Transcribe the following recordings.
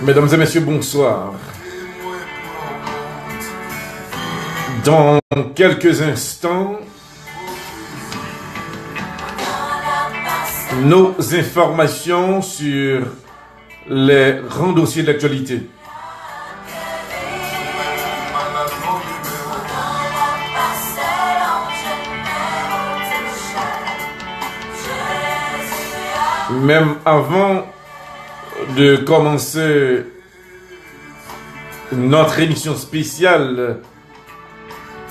Mesdames et messieurs, bonsoir. Dans quelques instants, nos informations sur les grands dossiers d'actualité. Même avant de commencer notre émission spéciale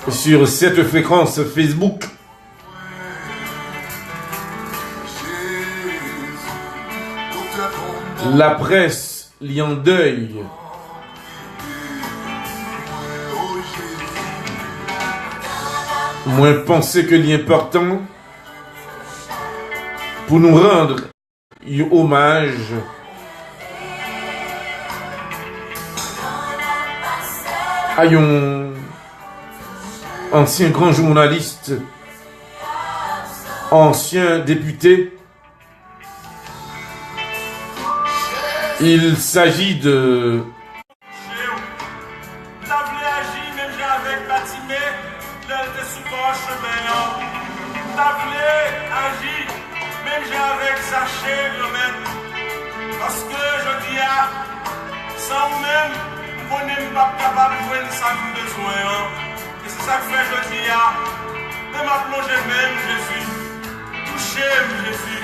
sur cette fréquence Facebook, la presse lit en deuil moins pensé que l'important pour nous rendre hommage à un ancien grand journaliste, ancien député. Il s'agit de parce que je dis sans même on n'est pas capable de jouer ça nous besoin. Et c'est ça que fait je dis même à plonger même Jésus. Touchez-moi Jésus.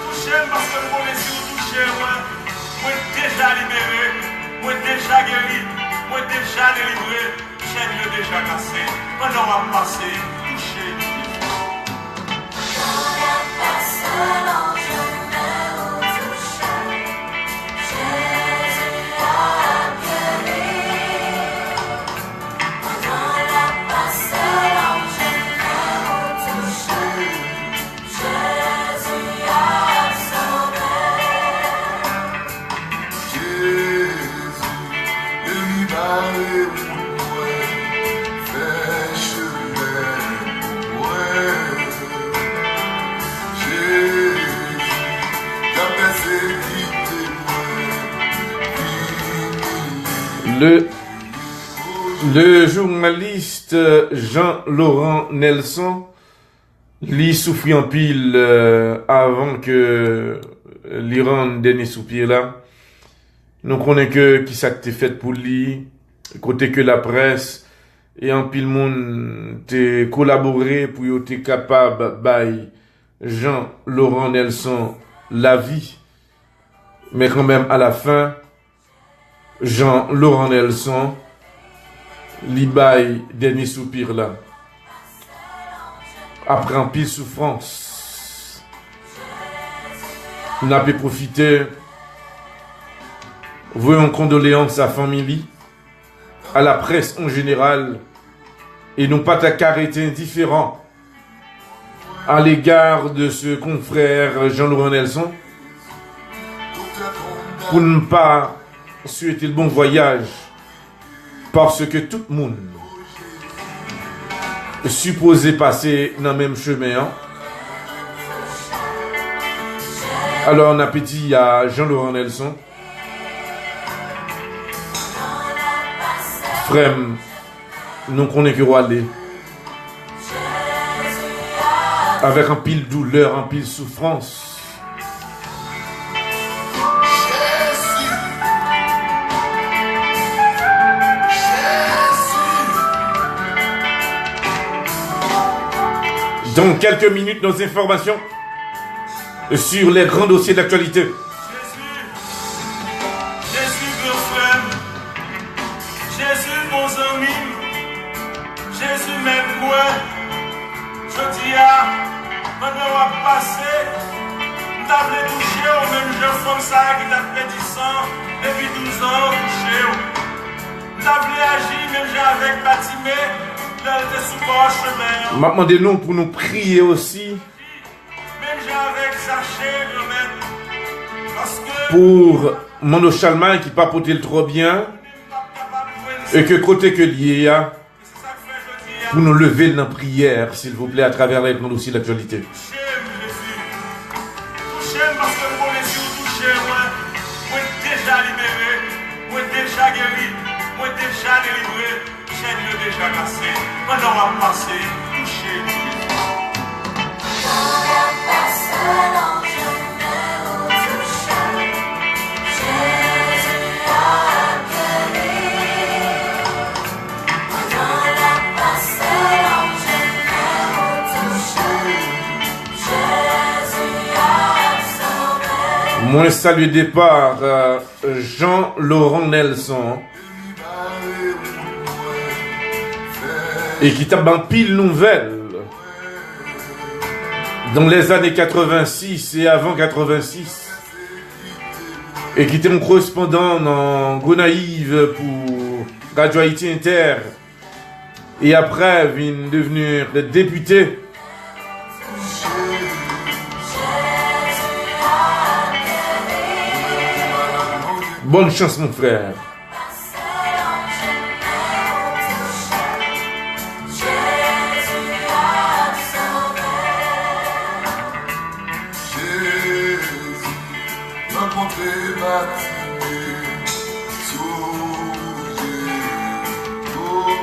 Touchez-moi parce que vous connaissez vous touchez moi déjà libéré, moi déjà guéri, moi déjà délivré, chaîne déjà cassé. Maintenant on va passer, toucher. Le journaliste Jean-Laurent Nelson lui souffrit en pile avant que l'Iran dernier soupir là. Nous connaissons que qui ça t'est fait pour lui, côté que la presse et en pile monde t'est collaboré pour être capable by Jean-Laurent Nelson la vie. Mais quand même à la fin, Jean-Laurent Nelson li bail dernier soupir là. Après un pile souffrance, n'a pu profiter. Voyons condoléances à sa famille, à la presse en général, et non pas ta caractère indifférent à l'égard de ce confrère Jean-Laurent Nelson, pour ne pas souhaiter le bon voyage, parce que tout le monde est supposé passer dans le même chemin. Hein? Alors on a petit à Jean-Laurent Nelson. Frère, nous connaissons que aller avec un pile douleur, un pile souffrance. Dans quelques minutes, nos informations sur les grands dossiers d'actualité. Jésus, grand frère, Jésus, mon ami, Jésus, même moi, je dis maintenant on va passer, t'as voulu toucher au même jeune comme ça qui t'a fait 10 ans, et puis 12 ans, toucher. T'as voulu agir, même j'ai avec Batimé. M'a demandé nous pour nous prier aussi pour Mono Chalman qui pas porté le trop bien et que côté que lié pour nous lever dans la prière s'il vous plaît à travers les grands dossiers d'actualité. moi déjà libéré, moi déjà guéri, moi déjà délivré, chaîne déjà cassée, maintenant on va passer, toucher. Moi salue départ Jean-Laurent Nelson et qui t'a ban pile nouvelle dans les années 86 et avant 86 et qui était mon correspondant dans Gonaïve pour Radio Haïti Inter et après vient devenir le député. Bonne chance mon frère.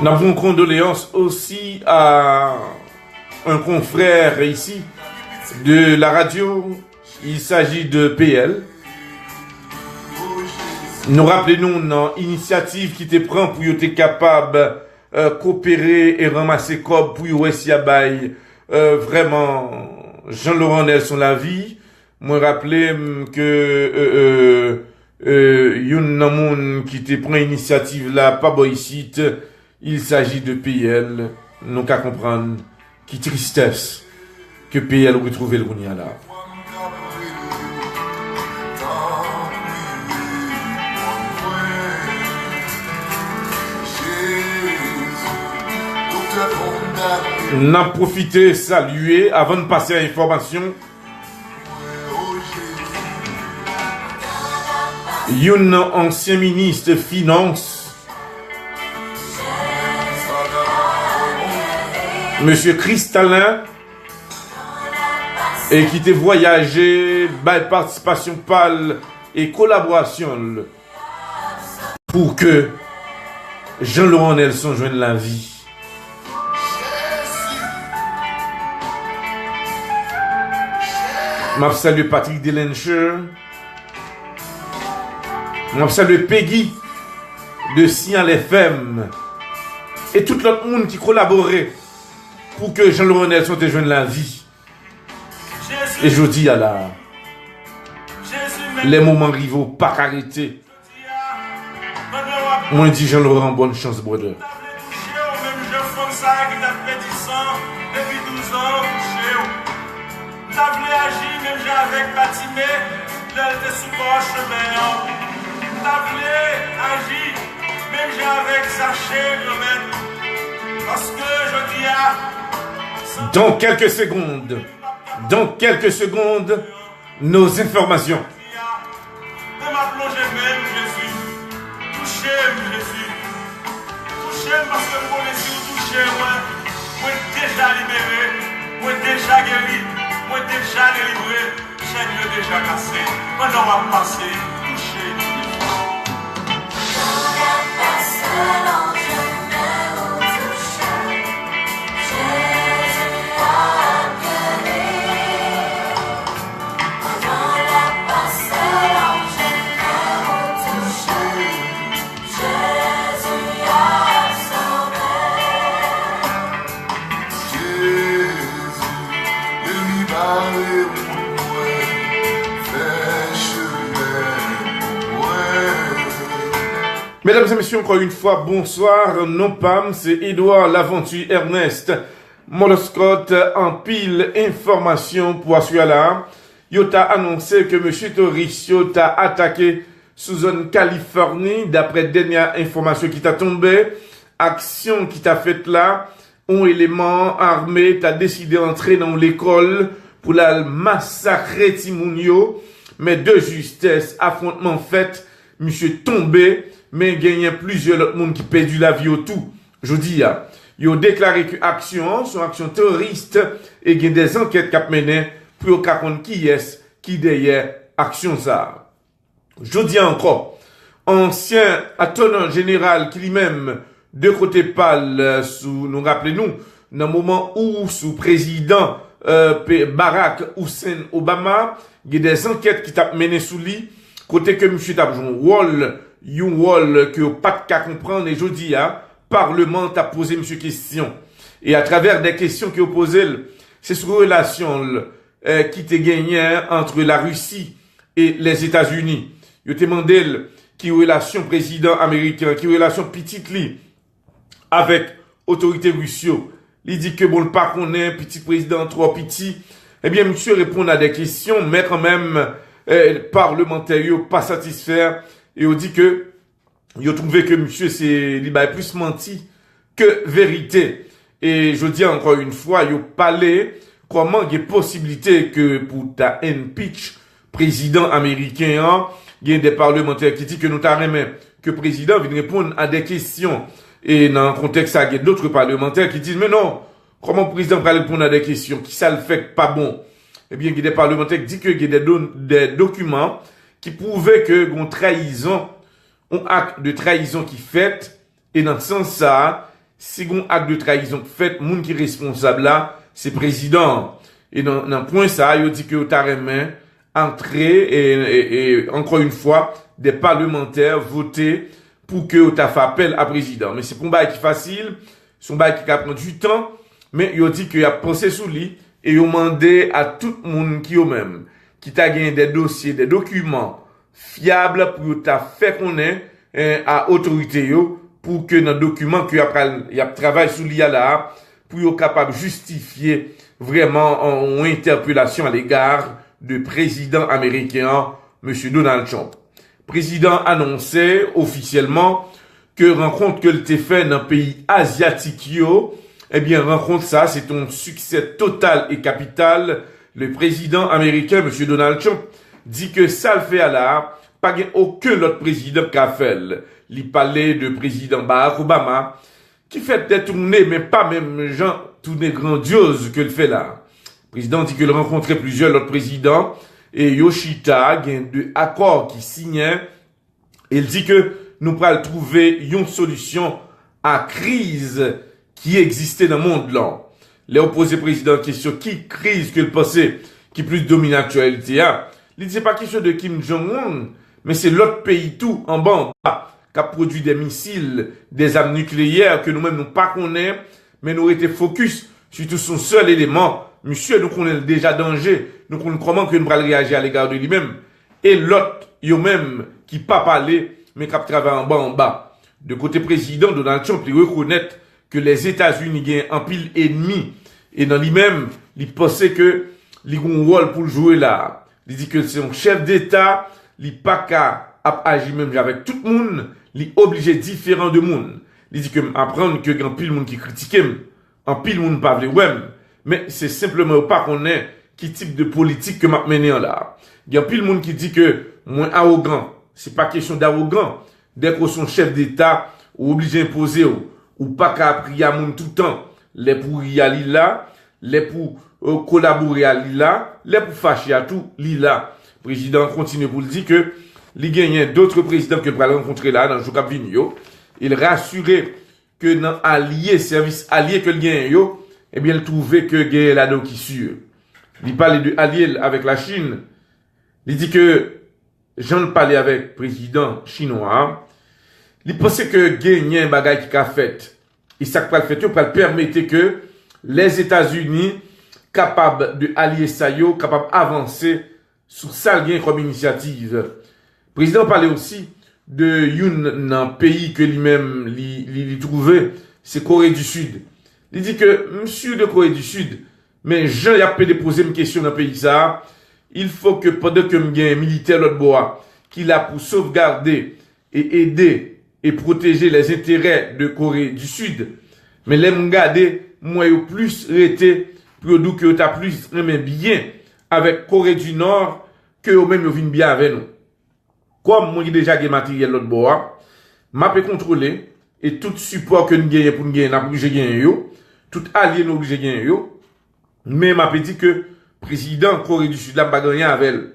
Nous avons condoléances aussi à un confrère ici de la radio. Il s'agit de PL. Nous rappelons une initiative qui te prend pour être capable de coopérer et ramasser cob pour y vraiment Jean-Laurent Nelson la vie. Moi rappeler que yon nan moun qui te prend initiative là pas boy site, il s'agit de PL. Nous qu'à comprendre qui tristesse que PL retrouve le gounia là. N'a profité saluer avant de passer à l'information. Un ancien ministre finance, Monsieur Cristallin, et qui te voyagé, participation pâle et collaboration pour que Jean-Laurent Nelson joigne la vie. Je salue Patrick Delencher. Je salue Peggy de Signal FM. Et tout l'autre monde qui collaborait pour que Jean-Laurent Nelson te joigne la vie. Et je dis à la les moments rivaux pas arrêtés. Moi dis Jean-Laurent, bonne chance, brother. Avec Batimé, elle était sous le chemin. T'avais agi, même j'ai avec Zaché, parce que je dis à... Dans quelques secondes, nos informations. De ma plongée même, Jésus. Touchez-moi, Jésus. Touchez-moi parce que vous connaissez où toucher, moi déjà libéré, moi déjà guéri. Moi déjà délivré, chaîne déjà cassée. Maintenant on va passer, toucher. Mesdames et messieurs, encore une fois, bonsoir. Non Pam, c'est Edouard Laventure Ernest. Moloscott en pile information pour assurer là. Yota annoncé que M. Tauricio t'a attaqué sous zone Californie. D'après dernière information qui t'a tombé, action qui t'a faite là, un élément armé t'a décidé d'entrer dans l'école pour la massacrer Timounio. Mais de justesse, affrontement fait, monsieur tombé. Mais il y a plusieurs autres monde qui perdu la vie au tout. Je dis, ils ont déclaré que action, son action terroriste, et il y a des enquêtes qui menées pour comprendre qui est, qui derrière action ça. Je dis encore, ancien attenant général qui lui-même, de côté pâle, sous, nous rappelez-nous, dans le moment où, sous président Barack Hussein Obama, il y a des enquêtes qui t'a mené sous lui, côté que monsieur t'a joué un rôle que pas de cas comprendre, et je dis, Parlement t'a posé monsieur question. Et à travers des questions qu'il a posées, c'est sur relation qui t'est gagné entre la Russie et les États-Unis. Il t'a demandé qui relation président américain, qui relation petite li avec autorité russe. Il dit que bon, le pas qu'on est petit président trop petit. Eh bien, monsieur répond à des questions, mais quand même, parlementaire, pas satisfait. Et on dit que, il a trouvé que monsieur, il a plus menti que vérité. Et je dis encore une fois, il a parlé comment il y a possibilité que pour ta impeach président américain, il y a des parlementaires qui disent que nous t'arrêtons que le président vient répondre à des questions. Et dans le contexte, il y a d'autres parlementaires qui disent, mais non, comment le président va répondre à des questions? Qui ça le fait pas bon? Eh bien, il y a des parlementaires qui disent qu'il y a des documents qui prouvaient que une trahison, un acte de trahison qui fait, et dans ce sens ça, si un acte de trahison fait, le monde qui est responsable là, c'est le président. Et dans le point ça, il dit que t'as remis entrer et encore une fois, des parlementaires voter pour que t'as fait appel à président. Mais c'est pour un bail qui est facile, c'est un bail qui a pris du temps, mais il dit qu'il a pensé sous lui et il a demandé à tout le monde qui au même, qui t'a gagné des dossiers, des documents fiables pour t'a fait connaître à autorité pour que dans le document qu'il a travaillé sous l'IA là, pour être capable de justifier vraiment une interpellation à l'égard du président américain, M. Donald Trump. Président annonçait officiellement que rencontre que le fait dans un pays asiatique, eh bien, rencontre ça, c'est un succès total et capital. Le président américain, M. Donald Trump, dit que ça le fait à là, pas aucun autre président qu'a fait. Il parlait de président Barack Obama, qui fait des tournées, mais pas même gens, tournées grandioses que le fait là. Le président dit qu'il rencontrait plusieurs autres présidents, et Yoshida, il y a deux accords qui signaient, et il dit que nous pourrons trouver une solution à crise qui existait dans le monde là. Les opposés présidents question qui crise que le passé qui plus domine l'actualité il dit pas question de Kim Jong-un mais c'est l'autre pays tout en bas qui a produit des missiles, des armes nucléaires que nous-mêmes nous pas connaissons mais nous été focus sur tout son seul élément. Monsieur, nous connaissons déjà danger, nous connaissons comment que nous allons réagir à l'égard de lui-même et l'autre yo même qui pas parler mais qui a travaillé en bas. De côté président Donald Trump, il reconnaît que les États-Unis gagnent un pile ennemi. Et dans lui-même, il pensait que il a un rôle pour jouer là. Il dit que c'est un chef d'État, il pas qu'à agir même avec tout le monde, il est obligé différent de monde. Il dit que apprendre que un pile monde qui critique, un pile monde pas vle ouais, mais c'est simplement pas qu'on est qui type de politique que m'a mené là. Il y a pile monde qui dit que moins arrogant, c'est pas question d'arrogant. Dès qu'on son chef d'État, ou obligé d'imposer ou pas qu'à prier à monde tout le temps, les pour y aller là, les pour collaborer à là, les pour fâcher à tout là. Le président continue pour le dire que il gagne d'autres présidents que va rencontrer là dans le jour qui vient. Il rassurait que dans allié service allié que le gagne yo, eh bien il trouvait que gagne là donc qui sûr. Il parlait de allié avec la Chine. Il dit que Jean parlait avec le président chinois. Il pensait que gagner un bagage qui a fait. Et ça va le fait, pour permettre que les États-Unis capables de allier ça yo, capables d'avancer sur ça gain comme initiative. Le président parlait aussi de un pays que lui-même il trouvait, c'est Corée du Sud. Il dit que monsieur de Corée du Sud, mais Jean a pu déposer une question dans le pays ça. Il faut que pendant que me gagne militaire l'autre bois, qu'il a pour sauvegarder et aider et protéger les intérêts de Corée du Sud, mais les garder moi au plus été pour que t'as plus aimé bien avec Corée du Nord que au même vinn bien avec nous. Comme moi déjà gagné matériel l'autre bois, m'a peut contrôler et tout support que nous gagnons pour nous gagner n'a obligé gagner yo, tout allié nous obligé gagner yo, mais m'a peut dit que président Corée du Sud là pas gagné avec elle.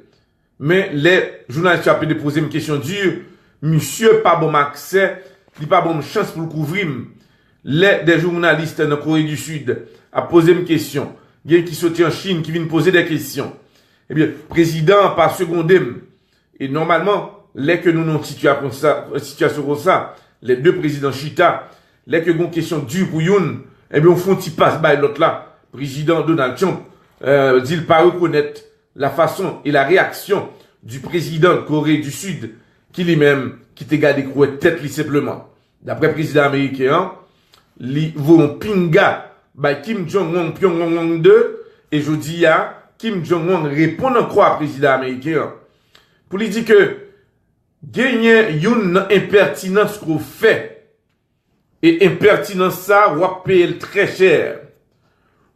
Mais les journalistes ont pu poser une question dure. Monsieur, pas bon accès, il pas bon chance pour le couvrir. Des journalistes dans Corée du Sud a posé une question. Il y a qui sortent en Chine, qui viennent poser des questions. Eh bien, président, par secondé. Et normalement, les que nous avons une situation comme ça, les deux présidents Chita, les que nous avons une question dure pour Youn, eh bien, on font y passe by l'autre là. Président Donald Trump, dit pas reconnaître la façon et la réaction du président de Corée du Sud, qui lui-même, qui te gardé tête li simplement. D'après le président américain, li vont pinga, by Kim Jong-un, Pyongyang 2, et je dis à Kim Jong-un répond encore au président américain. Pour lui dire que, gagner une impertinence qu'on fait, et impertinence ça, on va payer très cher.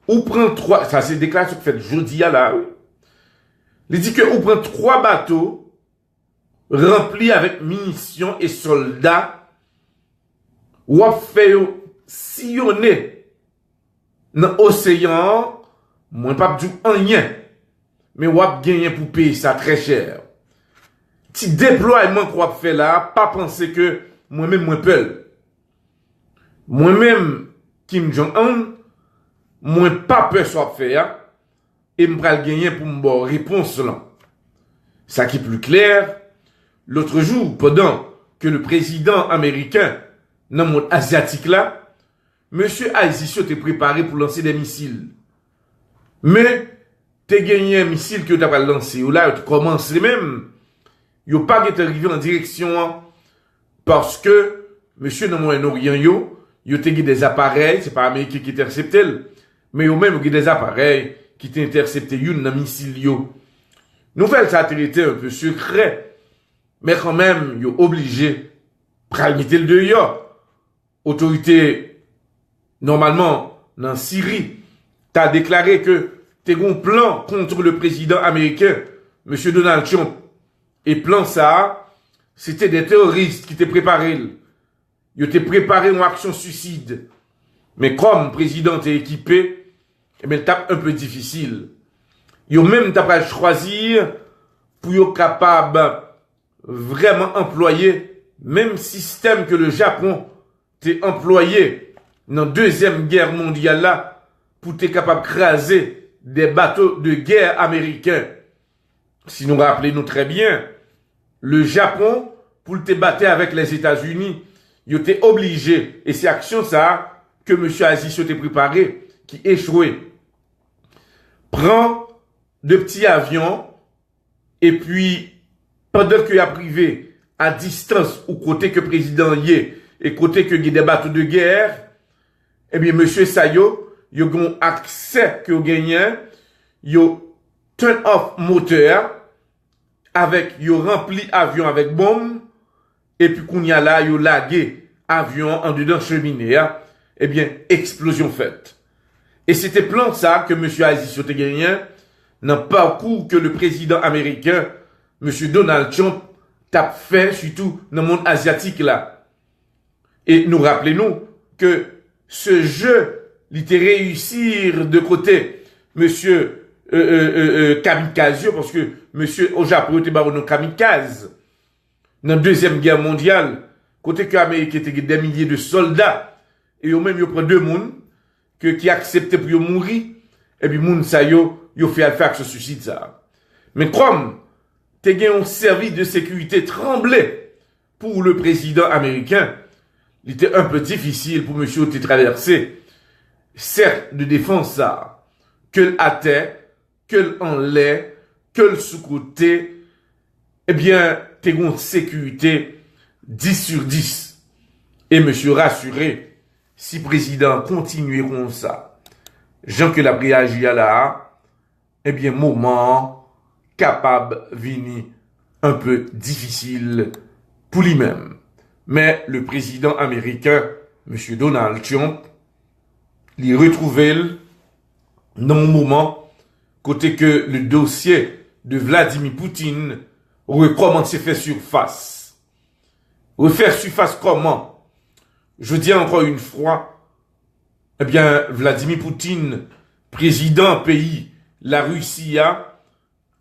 Ou prend 3, ça c'est déclaration que fait jeudi là, oui. Il dit que ou prend 3 bateaux, remplis avec munitions et soldats, ou fait sillonner dans l'océan, moins pas du rien, mais ou gagner pour payer ça très cher. Petit déploiement qu'on fait là, pas penser que moi-même, moi peur. Moi-même, Kim Jong-un, moi pas peur soit faire, et m'pral gagner pour me réponse là. Ça qui est plus clair, l'autre jour, pendant que le président américain, dans le monde asiatique là, monsieur Aziz était préparé pour lancer des missiles. Mais, t'es gagné un missile que t'as pas lancé, ou là, tu commences même, yo pas été arrivé en direction, parce que, monsieur dans le Moyen-Orient, yo t'es des appareils, c'est pas Américain qui intercepte, mais yo même des appareils qui t'interceptent une dans missile yo. Nouvelle ça a été un peu secret, mais quand même, yo obligé, pral mettre le dehors. Autorité, normalement, dans Syrie, t'as déclaré que t'es un plan contre le président américain, monsieur Donald Trump. Et plan ça, c'était des terroristes qui t'étaient préparés. Ils t'étaient préparé une action suicide. Mais comme le président est équipé, eh bien, tape un peu difficile. Ils ont même t'as pas choisir pour être capable vraiment employer même système que le Japon t'est employé dans la Deuxième Guerre mondiale là pour être capable de craser des bateaux de guerre américains. Si nous rappelons très bien, le Japon, pour te battre avec les États-Unis, il était obligé, et c'est action ça, que M. Aziz s'était préparé, qui échouait. Prend de petits avions, et puis, pendant qu'il a privé à distance, ou côté que président y est, et côté que il y a des bateaux de guerre, eh bien, M. Sayo, il a un accès que gagné, il a turn off moteur, avec, il a rempli avion avec bombe, et puis qu'on y a là, il a lagué avion en dedans cheminée, eh bien, explosion faite. Et c'était plan ça que M. Aziz a gagné dans le parcours que le président américain, M. Donald Trump, a fait, surtout dans le monde asiatique là. Et nous rappelons que ce jeu, il était réussir de côté M. Kamikaze, parce que monsieur au Japon était baron kamikaze dans la Deuxième Guerre mondiale, côté que l'Amérique était des milliers de soldats, et eux même, ils prennent 2 personnes qui acceptaient pour mourir, et puis moun sa yo fait faire ce suicide ça. Mais comme t'es gagné un service de sécurité tremblé pour le président américain, il était un peu difficile pour monsieur de traverser, certes de défense ça, que l'athée, que en lait, que le sous-côté, eh bien, t'es une sécurité 10 sur 10. Et monsieur rassuré, si président continue comme ça, Jean que la réagi là, eh bien, moment capable vini un peu difficile pour lui-même. Mais le président américain, monsieur Donald Trump, l'y retrouvait dans un moment côté que le dossier de Vladimir Poutine recommence à faire surface. Refaire surface comment? Je dis encore une fois, eh bien, Vladimir Poutine, président pays, la Russie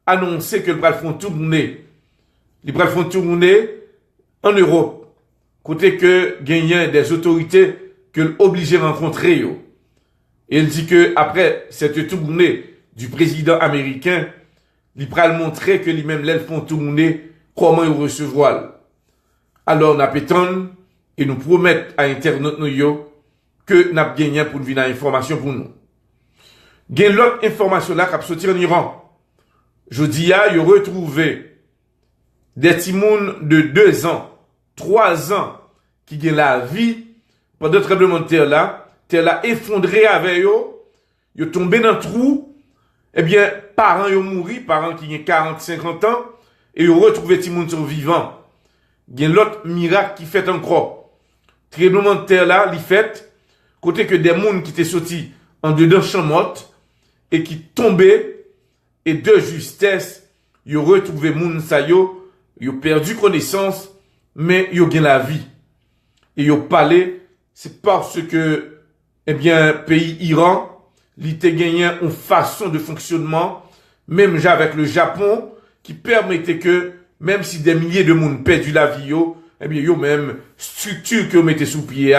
annoncé que le pral font tourner. Le pral font tourner en Europe. Côté que gagnant des autorités que l'obligé rencontrer yo. Et il dit que après cette tournée du président américain, il pral montrer que lui-même l'elles font tourner comment il recevoir. Alors n'a péton et nous promettent à internet nous yo que n'a gagné pour venir information pour nous. Gen l'autre information là qui a sorti en Iran. Jodi a yo retrouvé des timouns de 2 ans, 3 ans qui gen la vie pendant le tremblement de terre là effondré avec yo tombé dans le trou, eh bien parents yo mouri, parents qui ont 40, 50 ans et yo retrouvé timouns sont vivants. Gen l'autre miracle qui fait encore. Tremblement de terre là, li fait côté que des moun qui étaient sortis en dedans champ morte et qui tombaient et de justesse, yo retrouvé moun sa yo perdu connaissance mais yo gen la vie. Et yo parlé, c'est parce que eh bien pays Iran, li te gagné une façon de fonctionnement même avec le Japon qui permettait que même si des milliers de moun perdu la vie yo, eh bien yo même structure que yo mettez sous pied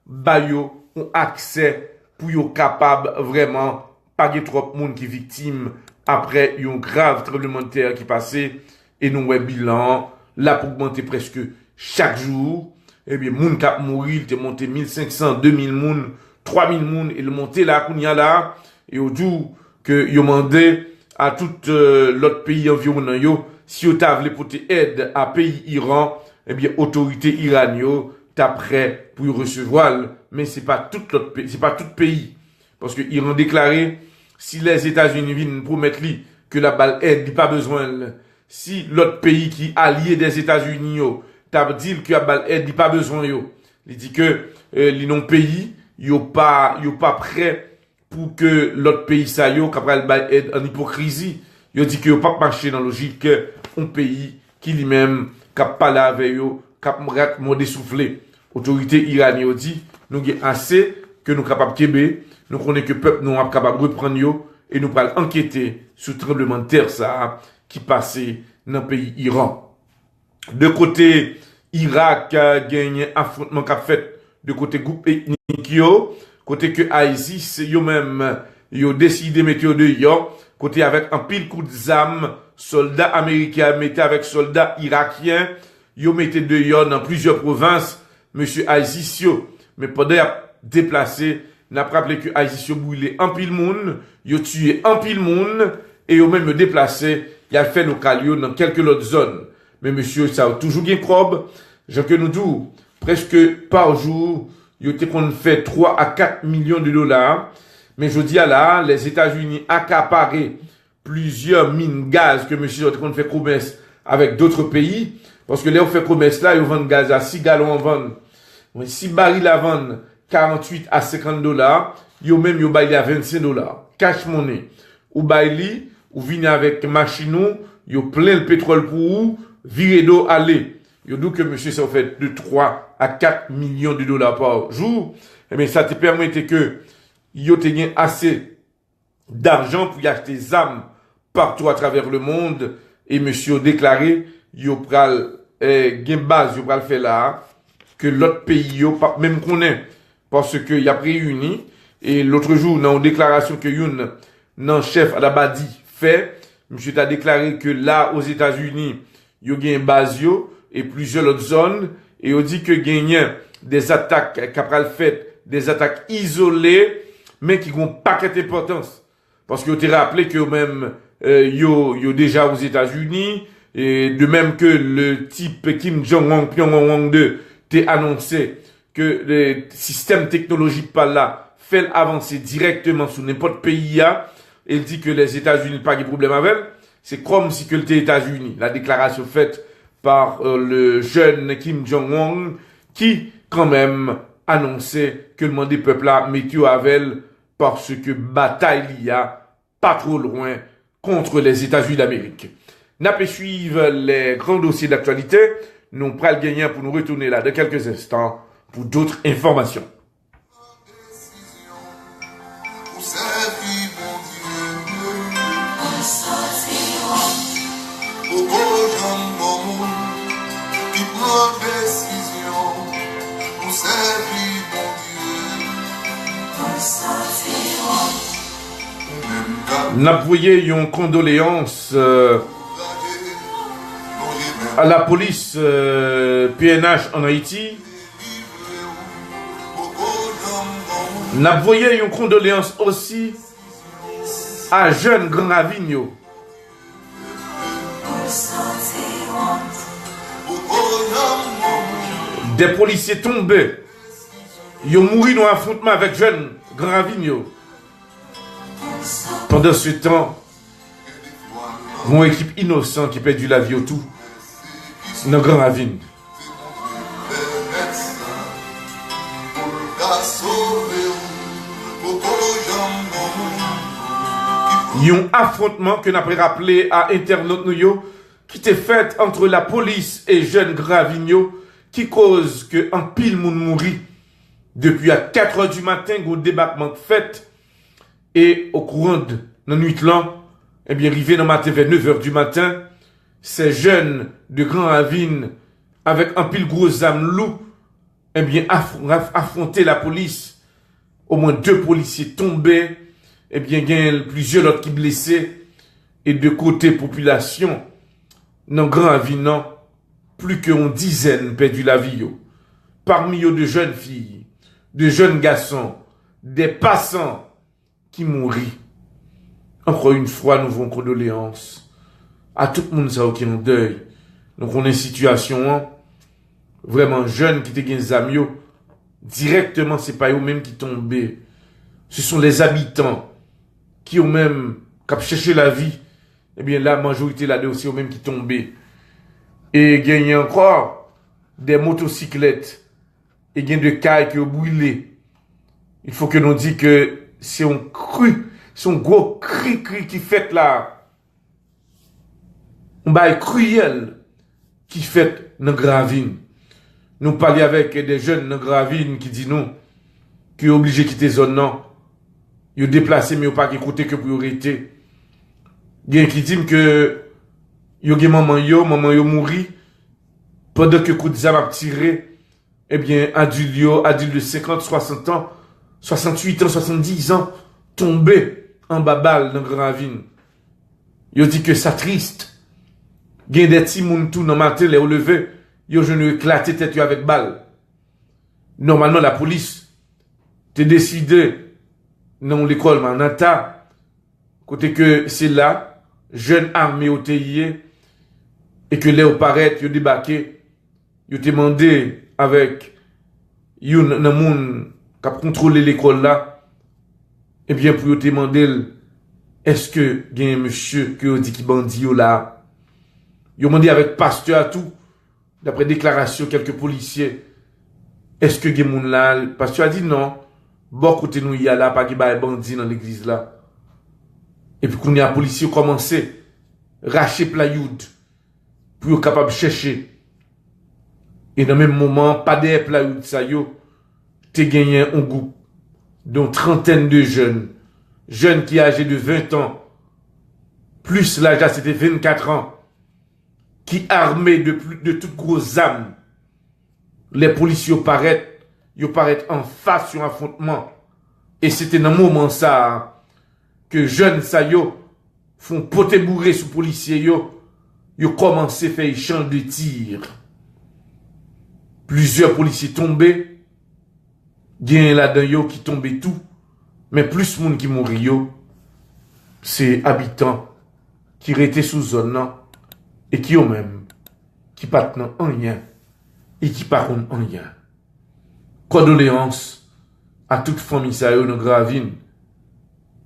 ba yo ont accès pour yo capable vraiment pas de trop moun qui victime après un grave tremblement de terre qui passait et nous ouais bilan là pour augmenter presque chaque jour. Eh bien moun k'ap mouri, il te monté 1500, 2000 moun, 3000 moun et le monté là kounya là et au jour que yo mandé à tout l'autre pays environnant yo si yo t'a voulu porter aide à pays Iran, eh bien autorité iranienne t'a prêt pour recevoir, mais c'est pas tout l'autre pays, c'est pas tout pays parce que Iran déclaré si les États-Unis viennent promettre lui que la balle aide, il pas besoin, si l'autre pays qui allié des États-Unis yo t'a dit que la balle aide, il pas besoin yo. Il dit que les non pays yo pas prêt pour que l'autre pays ça yo capable balle aide en hypocrisie. Yo dit que yo pas marcher dans logique un pays qui lui-même cap pas la avec yo, cap mode soufflé. Autorité iranienne dit nous avons assez que nous capable kébé, nous connaissons que peuple nous capable reprendre yo et nous parle enquêter sur tremblement de terre ça qui passait dans le pays Iran. De côté Irak a gagné affrontement qu'a fait de côté groupe ethnique yo, côté que ISIS yo même yo décidé mettre yo dehors, côté avec un pile coup de zam, soldats américains mettaient avec soldats irakiens, yo mettaient dehors dans plusieurs provinces, monsieur ISIS yo, mais pendant déplacé, n'a pas rappelé que ISIS yo brûlé en pile moun, yo tué en pile moun et yo même déplacé, il a fait local yo dans quelques autres zones. Mais monsieur, ça a toujours bien crobe. Jean que nous disons, presque par jour, il y a qu'on fait 3 à 4 millions de dollars. Mais je dis à là, les États-Unis accaparent plusieurs mines gaz que monsieur qu'on fait commerce avec d'autres pays. Parce que là, on fait commerce là, ils vendent gaz à 6 gallons en vente. 6 barils à vendre, 48 à 50 dollars. Ils même, ils baillent à 25 dollars. Cash money. Ou baillent, ou venez avec machine, ils plein le pétrole pour vous. Viré d'eau aller. Yo dit que monsieur ça fait de 3 à 4 millions de dollars par jour. Mais ça te permettait que yo tenait assez d'argent pour y acheter des armes partout à travers le monde. Et monsieur a déclaré, yo pral, gen base, yo pral faire là, que l'autre pays, yo pas même connaît. Parce que y a réuni. Et l'autre jour, dans une déclaration que youn, nan chef Al-Abadi fait, monsieur a déclaré que là, aux États-Unis, yo gen base yo et plusieurs autres zones et on dit que gagnent des attaques qu'après fait des attaques isolées mais qui ont pas d'importance parce que on t'a rappelé que même yo déjà aux États-Unis et de même que le type Kim Jong-un Pyongyang 2 t'a annoncé que le système technologique par là fait avancer directement sur n'importe pays il dit que les États-Unis pas de problème avec. C'est comme si que les États-Unis, la déclaration faite par le jeune Kim Jong-un, qui quand même annonçait que le monde des peuples là mettait avec parce que bataille il y a pas trop loin contre les États-Unis d'Amérique. N'a pas suivre les grands dossiers d'actualité, nous prenons le gagnant pour nous retourner là de quelques instants pour d'autres informations. Sorti prend décision pour servir mon Dieu. N'avouez une condoléance à la police PNH en Haïti. N'avouez une condoléance aussi à jeune Grand Ravigno. Des policiers tombés. Ils ont mouru dans un affrontement avec jeune Grand Ravigno. Pendant ce temps, une équipe innocente qui perdu la vie au tout dans Grand Ravine. Il y a un affrontement que nous avons rappelé à internaute nous qui était fait entre la police et jeune Grand Ravigno qui cause que un pile moun mouri depuis à 4 h du matin au débarquement fait et au courant de la nuit là, eh bien arrivé dans matin vers 9 h du matin, ces jeunes de Grand Ravine avec un pile gros âme loup eh bien affronter la police. Au moins 2 policiers tombés, eh bien il y a plusieurs autres qui blessés et de côté population dans Grand Ravine, plus qu'une dizaine perdu la vie. Parmi eux de jeunes filles, de jeunes garçons, des passants qui mourent. Encore une fois, nous avons condoléances à tout le monde qui est en deuil. Donc on a une situation vraiment jeune qui te gagne des directement, c'est pas eux-mêmes qui tombent. Ce sont les habitants qui ont même cherché la vie. Eh bien, la majorité là-dedans aussi eux-mêmes qui tombent. Et il y a encore des motocyclettes et il y a des cailles qui ont brûlé. Il faut que nous disions que c'est un cru, c'est un gros cri qui fait là. Un bail cruel qui fait dans Grand Ravine. Nous parlions avec des jeunes dans Grand Ravine qui disent nous, qui sont obligés de quitter la zone non. Ils ont déplacé mais ils n'ont pas écouté que pour arrêter. Il y a qui disent que yo gen maman yo mouri pendant que coup de zam a tiré, eh bien adulte de 50, 60 ans, 68 ans, 70 ans tombé en babal dans Grand Ravine. Yo dit que ça triste. Gen des petits moun tout dans matin les relevé, yo je ne éclaté tête avec balle. Normalement la police te décidé dans l'école Manata côté que c'est là jeune armée au TIE et que là, au paraît, ils ont débarqué, ils ont demandé avec yon nan moun qui a contrôlé l'école là, et bien pour te demander, est-ce que il y a un monsieur qui a dit qui bandit là? Ils ont demandé avec pasteur à tout, d'après déclaration quelques policiers, est-ce que il y a moun là? Le pasteur a dit non, bon côté nous y a là, pas qu'il y a bandit dans l'église là. Et puis quand il y a un policier qui a commencé à racher playoud pour être capable de chercher. Et dans le même moment, pas de playoud ça yo, tu gagné un groupe d'une trentaine de jeunes qui âgés de 20 ans, plus l'âge là c'était 24 ans, qui armés de toutes grosses armes. Les policiers paraissent en face sur un affrontement. Et c'était dans le moment ça que jeunes ça yo font poter bourré sous policiers yo commencé à faire échange de tirs. Plusieurs policiers tombés, gen là-dedans yo qui tombé tout, mais plus moun qui mouri yo, c'est habitants qui étaient sous zone nan, et qui ont même qui pas nan en rien et qui par contre en rien. Condoléances à toute famille ça yo dans Grand Ravine,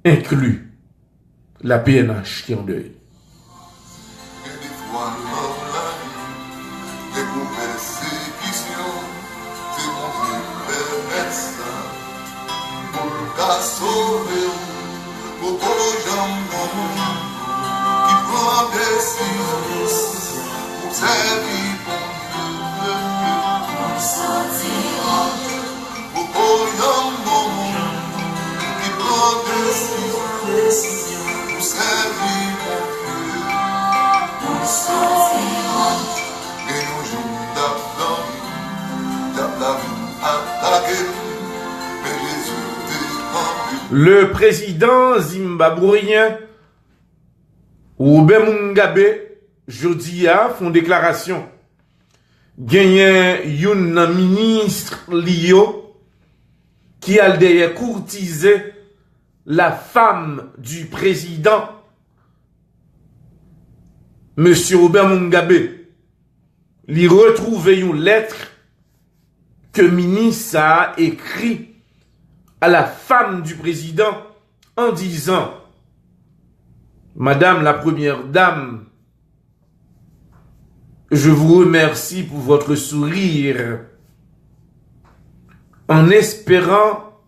inclus la PNH qui est en deuil. Et nous jouons Le président zimbabwéen Robert Mugabe jeudi a font déclaration. Gagné un ministre Lio qui a derrière courtisé la femme du président Monsieur Robert Mugabe. Lui retrouver une lettre que ministre a écrit à la femme du président en disant: Madame la première dame, je vous remercie pour votre sourire, en espérant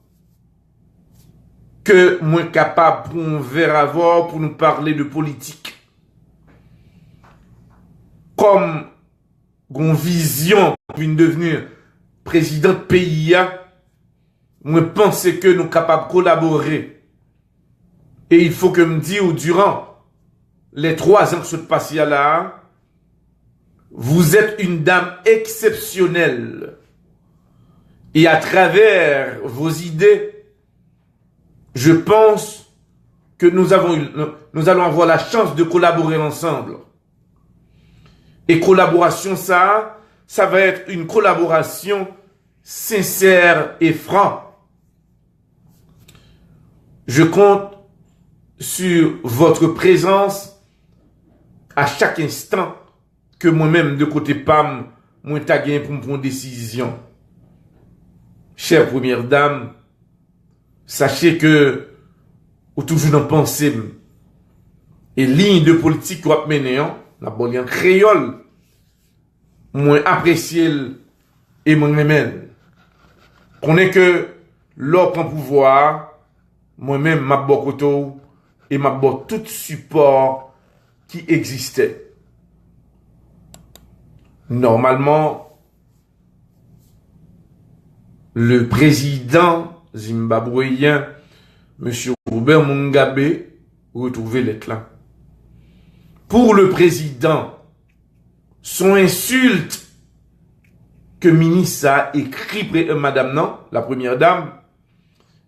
que moi capable pour un verre à voir pour nous parler de politique. Comme une vision pour devenir président de pays, moi pense que nous sommes capables de collaborer. Et il faut que me dise, durant les 3 ans que je suis passé là, vous êtes une dame exceptionnelle. Et à travers vos idées, je pense que nous allons avoir la chance de collaborer ensemble. Et collaboration, ça va être une collaboration sincère et franche. Je compte sur votre présence à chaque instant que moi-même, de côté PAM, moi tagué pour prendre une décision. Chère première dame, sachez que vous toujours dans pensée et ligne de politique que vous menez, la bonne en créole, moi apprécié et moi même. Connais que l'autre en pouvoir, moi-même m'a bokoto et m'a bon tout support qui existait. Normalement, le président zimbabwéen, M. Robert Mugabe, retrouvait l'être là. Pour le président, son insulte que ministre a écrit madame non, la première dame,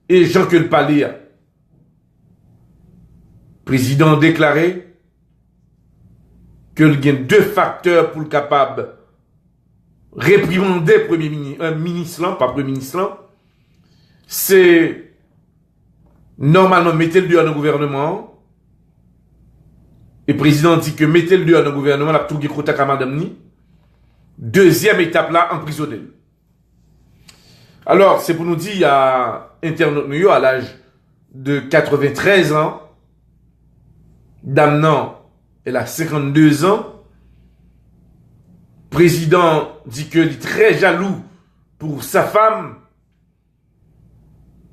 et Jean que le palais. Président déclaré que il y a 2 facteurs pour le capable réprimander ministre là, pas premier ministre là, c'est normalement mettez le dehors dans le gouvernement. Et le président dit que mettez le dehors dans le gouvernement, la tout qui à madame ni. Deuxième étape là, emprisonner. Alors, c'est pour nous dire à internaute nous à l'âge de 93 ans, dame non, elle a 52 ans. Président dit qu'il est très jaloux pour sa femme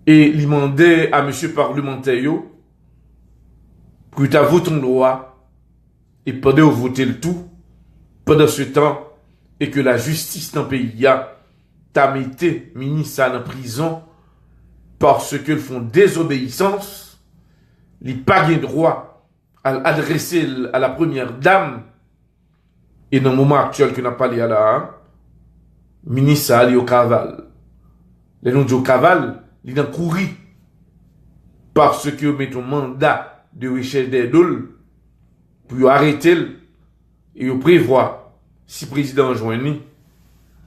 et il demandait à monsieur parlementaire pour tu voté ton droit et pendant voter le tout pendant ce temps et que la justice dans le pays t'a mis ministre en prison parce qu'ils font désobéissance, ils n'ont pas de droit à l'adresser à la première dame. Et dans le moment actuel que nous avons parlé là, ministre a allé au cavale. Les noms du cavale, ils ont couru parce que vous mettez un mandat de recherche des dôles pour arrêter et vous prévoir si le président joignit,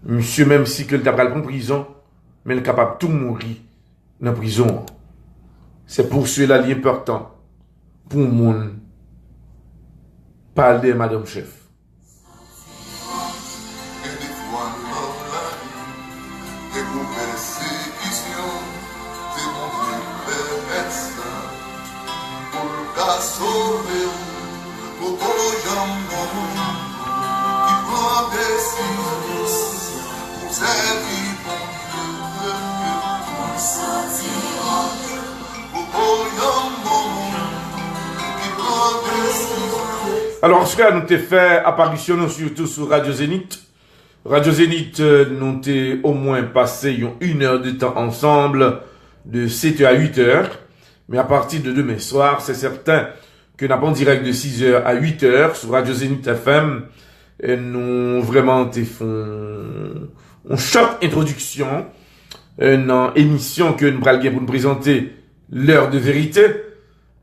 monsieur même si que le tabral en prison, mais il est capable de tout mourir dans la prison. C'est pour cela qu'il est important pour le monde parler de madame chef. Alors, ce que nous t'ai fait apparition surtout sur Radio Zénith. Radio Zénith, nous t'ai au moins passé 1 heure de temps ensemble, de 7h à 8h. Mais à partir de demain soir, c'est certain que nous avons en direct de 6h à 8h sur Radio Zénith FM. Et nous vraiment t'ai fait une short introduction, une émission que nous allons pour nous présenter l'heure de vérité.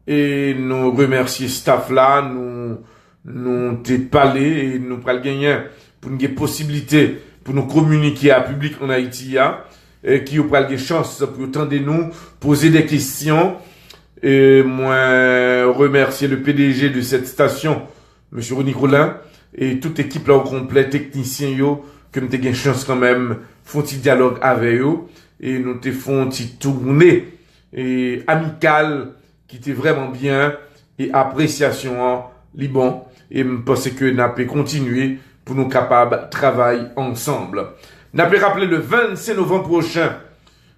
Et nous remercier staff là, nous t'es parlé et nous pral gagner pour nous avoir possibilité pour nous communiquer à public en Haïti et qui pral des chance pour tendre nous poser des questions. Et moi remercier le PDG de cette station, monsieur Nicolas, et toute équipe là au complet, technicien yo, que nous t'ai chance quand même font un dialogue avec eux et nous te font une tournée et amicale qui était vraiment bien et appréciation en Liban et je pense que nous peut continuer pour nous capables de travailler ensemble. Nous peut rappeler le 25 novembre prochain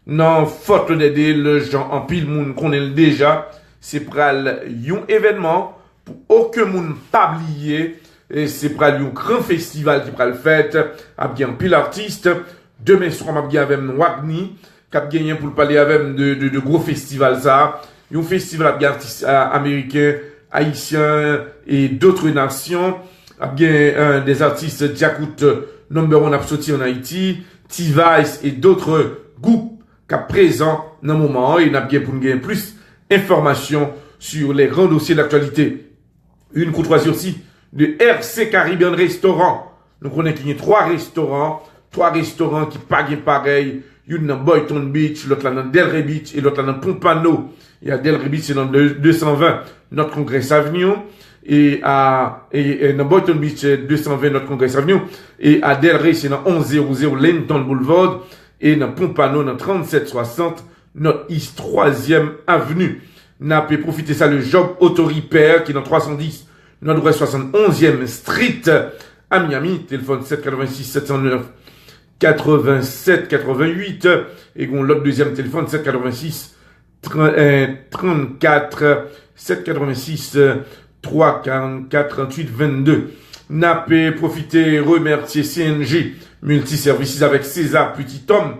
dans Fort d'aider le gens en pile monde connaît déjà, c'est pral un événement pour aucun monde pas oublier et c'est pral un grand festival qui pral fête a bien pile artiste. Demain soir m'a bien avec Wagni qui a gagné pour parler avec de gros festivals ça, un festival bien artistes américains, haïtiens et d'autres nations, a bien des artistes Djakout number 1 a sorti en Haïti, T-Vice et d'autres groupes qui présent dans le moment et n'a bien pour gagner plus d'informations sur les grands dossiers d'actualité. Une courtoisie aussi de RC Caribbean Restaurant. Donc on a qu'il y a trois restaurants qui pagent pareil. Une dans Boynton Beach, l'autre là dans Delray Beach et l'autre là dans Pompano. Il y a Delray Beach, c'est dans le 220 notre Congress Avenue. Et dans Boynton Beach, 220 notre Congress Avenue. Et à Delray, c'est dans 1100 Linton Boulevard. Et dans Pompano, dans 3760 notre East 3e Avenue. N'a pu profiter ça le Job Auto Repair qui est dans 310 Nord-Ouest 71e Street à Miami. Téléphone 786 709 87 88 et l'autre deuxième téléphone 786 34 786 344 38 22. N'a pu profiter remercier CNG Multiservices avec César Petit Homme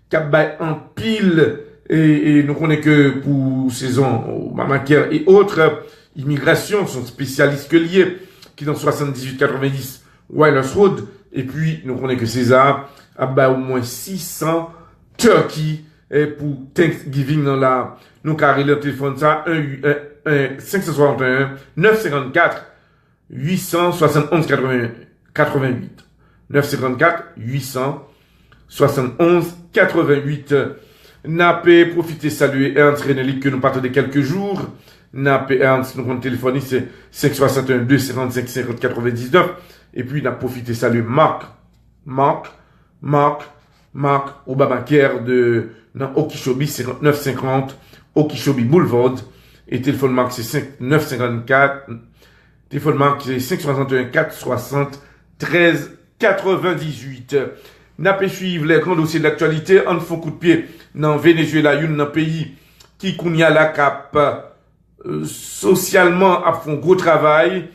qui a baillé en pile et nous connaissons que pour saison Mamaker et autres immigration sont spécialistes que liés qui dans 78-90 Wireless Road et puis nous connaissons que César a baillé au moins 600 turkey pour Thanksgiving dans la nous carré le téléphone ça 561 954 871 88 954 871 88. N'a pas profité saluer Ernst Reneli que nous partons de quelques jours. N'a pas Ernst nous compte téléphoner c'est 561 255 50 99 et puis n'a profité saluer Marc Obamaker de dans Okeechobee 5950 Okeechobee Boulevard et téléphone Marc c'est 954 téléphone Marc c'est 561 460 13 98. N'a pas suivre les grands dossiers de l'actualité en font coup de pied dans Venezuela, un pays qui kounya la cap socialement a font gros travail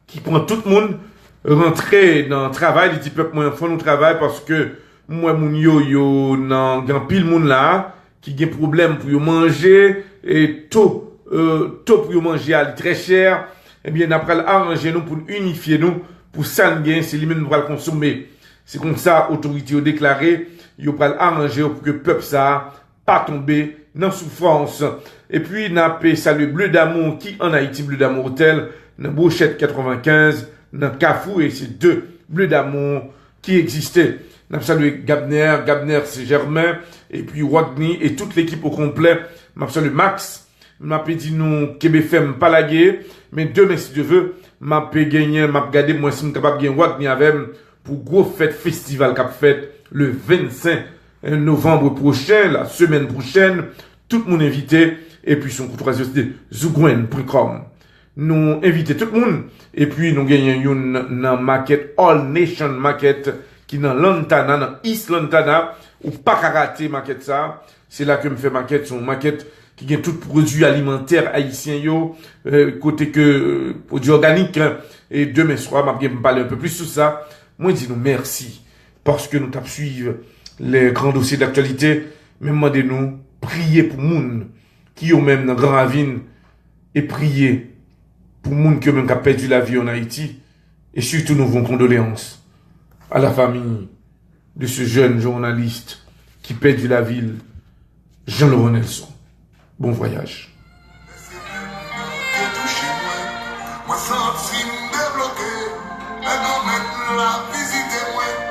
qui prend tout le monde rentrer dans le travail, les petits peuples moins font le travail parce que moi moun yo nan grand pile monde là qui gen problème pour yo manger et tôt pour yo manger à très cher et bien après arranger nous pour unifier nous pour ça gain c'est lui même nous va le consommer. C'est comme ça autorité ont déclaré yo pral arranger pour que peuple ça pas tomber dans souffrance. Et puis n'a pas salué Bleu d'amour qui en Haïti Bleu d'amour hôtel dans Brochette 95 dans Carrefour et c'est deux Bleu d'amour qui existaient. N'a salué Gabner c'est Germain et puis Wagni et toute l'équipe au complet. N'a salué Max, m'a dit nous Québéfem pas laguer mais demain si Dieu veut m'a gagner m'a regarder moi si capable gagner Wagni avec pour gros fête festival qu'a fait le 25 novembre prochain, la semaine prochaine, tout le monde invité, et puis son courtoisie de zougwen.com. Nous inviter tout le monde, et puis nous gagnons une maquette, All Nation Maquette, qui dans Lantana, dans East Lantana, ou pas qu'à rater maquette ça. C'est là que me fait maquette, son maquette qui gagne tout produit alimentaire haïtien yo, côté que produit organique, et demain soir, m'a bien parler un peu plus sur ça. Moi, dis nous merci, parce que nous t'avons suivi les grands dossiers d'actualité, mais demandez-nous, priez pour moun qui ont même dans Grand Ravine, et priez pour moun qui ont même perdu la vie en Haïti, et surtout nous vos condoléances à la famille de ce jeune journaliste qui perd la ville, Jean-Laurent Nelson. Bon voyage.